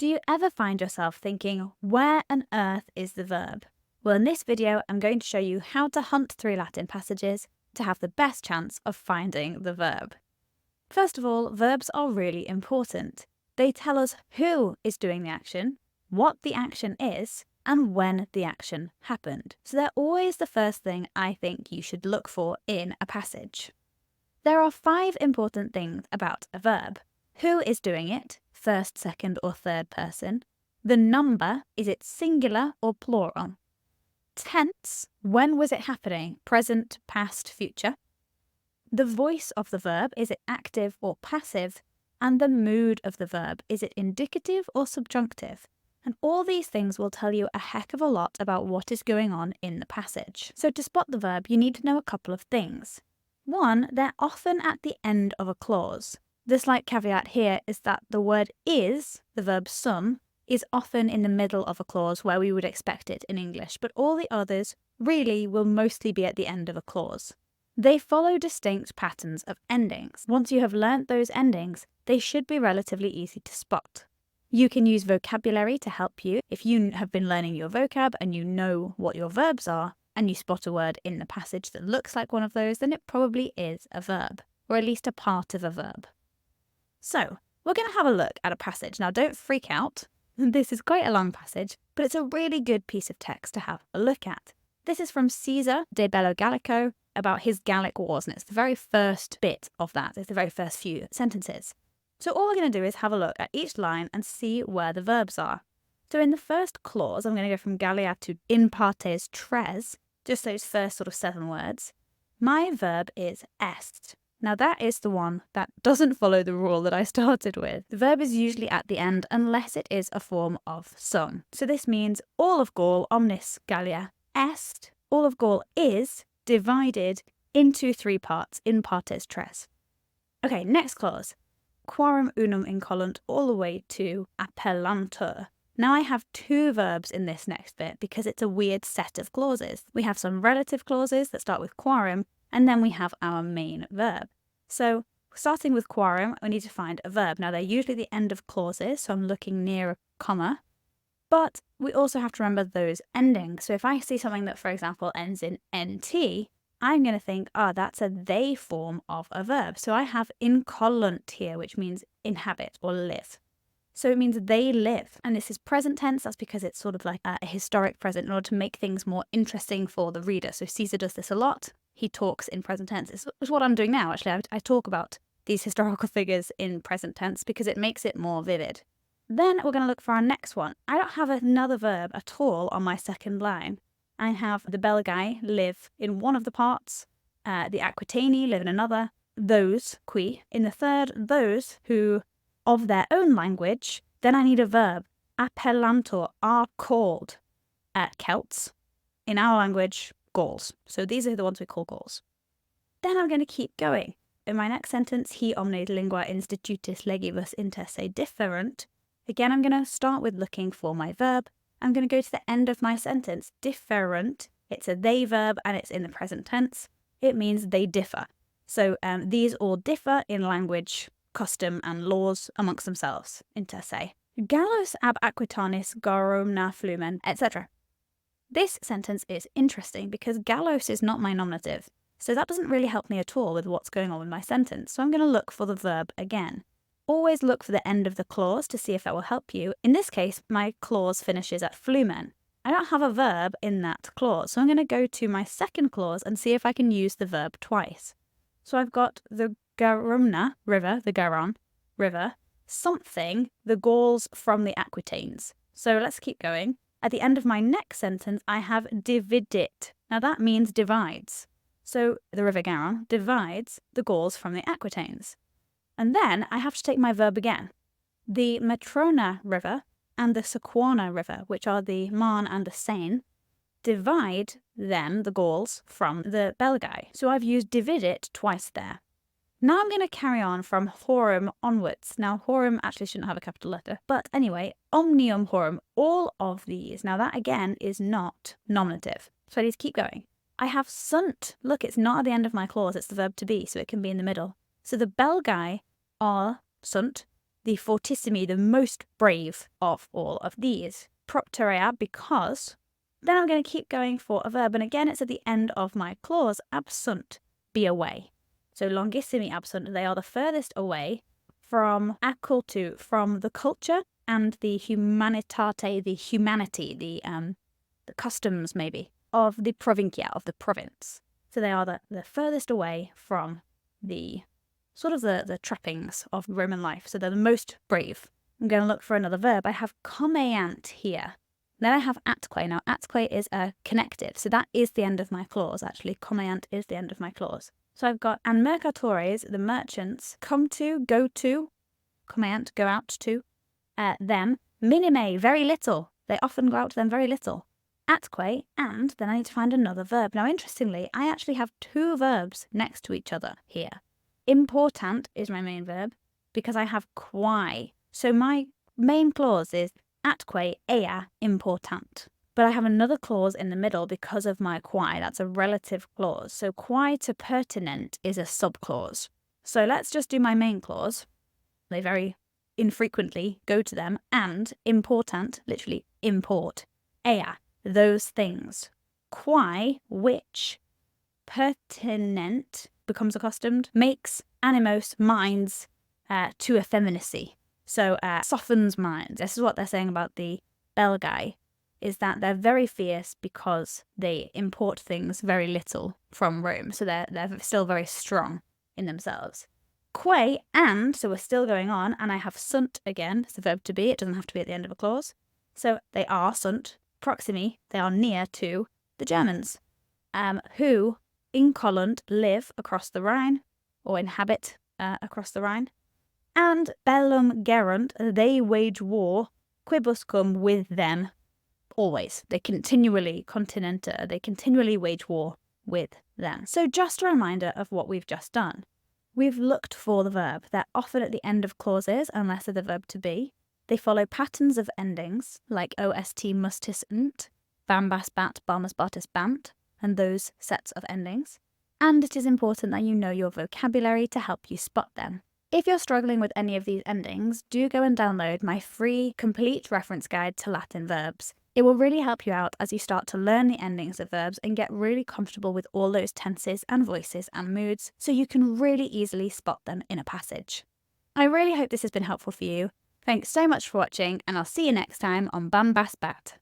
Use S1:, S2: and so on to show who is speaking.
S1: Do you ever find yourself thinking, where on earth is the verb? Well, in this video, I'm going to show you how to hunt through Latin passages to have the best chance of finding the verb. First of all, verbs are really important. They tell us who is doing the action, what the action is, and when the action happened. So they're always the first thing I think you should look for in a passage. There are 5 important things about a verb. Who is doing it, first, second, or third person. The number, is it singular or plural? Tense, when was it happening, present, past, future? The voice of the verb, is it active or passive? And the mood of the verb, is it indicative or subjunctive? And all these things will tell you a heck of a lot about what is going on in the passage. So to spot the verb, you need to know a couple of things. 1, they're often at the end of a clause. The slight caveat here is that the word is, the verb some, is often in the middle of a clause where we would expect it in English, but all the others really will mostly be at the end of a clause. They follow distinct patterns of endings. Once you have learnt those endings, they should be relatively easy to spot. You can use vocabulary to help you. If you have been learning your vocab and you know what your verbs are, and you spot a word in the passage that looks like one of those, then it probably is a verb, or at least a part of a verb. So, we're going to have a look at a passage. Now, don't freak out. This is quite a long passage, but it's a really good piece of text to have a look at. This is from Caesar de Bello Gallico about his Gallic Wars, and it's the very first bit of that. It's the very first few sentences. So all we're going to do is have a look at each line and see where the verbs are. So in the first clause, I'm going to go from Gallia to in partes tres, just those first sort of 7 words. My verb is est. Now that is the one that doesn't follow the rule that I started with. The verb is usually at the end unless it is a form of sum. So this means all of Gaul, omnis Gallia, est, all of Gaul is divided into 3 parts, in partes tres. Okay, next clause. Quarum unum incolunt all the way to appellantur. Now I have 2 verbs in this next bit because it's a weird set of clauses. We have some relative clauses that start with quarum, and then we have our main verb. So starting with quarum, we need to find a verb. Now they're usually the end of clauses, so I'm looking near a comma. But we also have to remember those endings. So if I see something that, for example, ends in nt, I'm going to think, that's a they form of a verb. So I have incolunt here, which means inhabit or live. So it means they live. And this is present tense. That's because it's sort of like a historic present in order to make things more interesting for the reader. So Caesar does this a lot. He talks in present tense. It's what I'm doing now, actually. I talk about these historical figures in present tense because it makes it more vivid. Then we're going to look for our next one. I don't have another verb at all on my second line. I have the Belgae live in one of the parts, the Aquitani live in another, those, qui, in the third, those who, of their own language. Then I need a verb, appellantur, are called, Celts, in our language, Gauls. So these are the ones we call Gauls. Then I'm going to keep going. In my next sentence, he omnes lingua institutis legibus inter se different. Again, I'm going to start with looking for my verb. I'm going to go to the end of my sentence. Different, it's a they verb and it's in the present tense. It means they differ. So these all differ in language, custom, and laws amongst themselves, inter se. Gallus ab Aquitanis garomna flumen, etc. This sentence is interesting because Gallos is not my nominative. So that doesn't really help me at all with what's going on with my sentence. So I'm going to look for the verb again. Always look for the end of the clause to see if that will help you. In this case, my clause finishes at flumen. I don't have a verb in that clause, so I'm going to go to my second clause and see if I can use the verb twice. So I've got the Garumna river, the Garonne river, something, the Gauls from the Aquitanes. So let's keep going. At the end of my next sentence, I have dividit. Now that means divides. So the river Garonne divides the Gauls from the Aquitanes. And then I have to take my verb again. The Matrona River and the Sequana River, which are the Marne and the Seine, divide then the Gauls from the Belgae. So I've used dividit twice there. Now I'm going to carry on from horum onwards. Now horum actually shouldn't have a capital letter. But anyway, omnium horum, all of these. Now that again is not nominative. So I need to keep going. I have sunt. Look, it's not at the end of my clause. It's the verb to be, so it can be in the middle. So the Belgae are sunt, the fortissimi, the most brave of all of these. Propterea, because then I'm going to keep going for a verb, and again it's at the end of my clause, absunt, be away. So longissimi absunt, they are the furthest away from accultu, from the culture and the humanitate, the humanity, the customs maybe, of the provincia, of the province. So they are the furthest away from the sort of the trappings of Roman life. So they're the most brave. I'm going to look for another verb. I have comeant here. Then I have atque. Now, atque is a connective, so that is the end of my clause, actually. Comeant is the end of my clause. So I've got, and mercatores, the merchants, come to, go to, comeant, go out to, them, minime, very little. They often go out to them very little. Atque, and then I need to find another verb. Now, interestingly, I actually have two verbs next to each other here. Important is my main verb because I have quae. So my main clause is atque ea important. But I have another clause in the middle because of my quae. That's a relative clause. So quae to pertinent is a subclause. So let's just do my main clause. They very infrequently go to them. And important, literally import. Ea, those things. Quae, which, pertinent, becomes accustomed, makes animos minds to effeminacy. So softens minds. This is what they're saying about the Belgae, is that they're very fierce because they import things very little from Rome. So they're still very strong in themselves. Quae, and, so we're still going on, and I have sunt again. It's the verb to be. It doesn't have to be at the end of a clause. So they are sunt, proximi, they are near to the Germans, who incollant live across the Rhine, or inhabit across the Rhine, and bellum gerunt, they wage war, quibuscum, with them, always. They continually, continenter, they continually wage war with them. So just a reminder of what we've just done. We've looked for the verb. They're often at the end of clauses, unless they're the verb to be. They follow patterns of endings, like ost mustisnt, bambasbat, bambasbatis bant, and those sets of endings. And it is important that you know your vocabulary to help you spot them. If you're struggling with any of these endings, do go and download my free complete reference guide to Latin verbs. It will really help you out as you start to learn the endings of verbs and get really comfortable with all those tenses and voices and moods, so you can really easily spot them in a passage. I really hope this has been helpful for you. Thanks so much for watching, and I'll see you next time on bambasbat.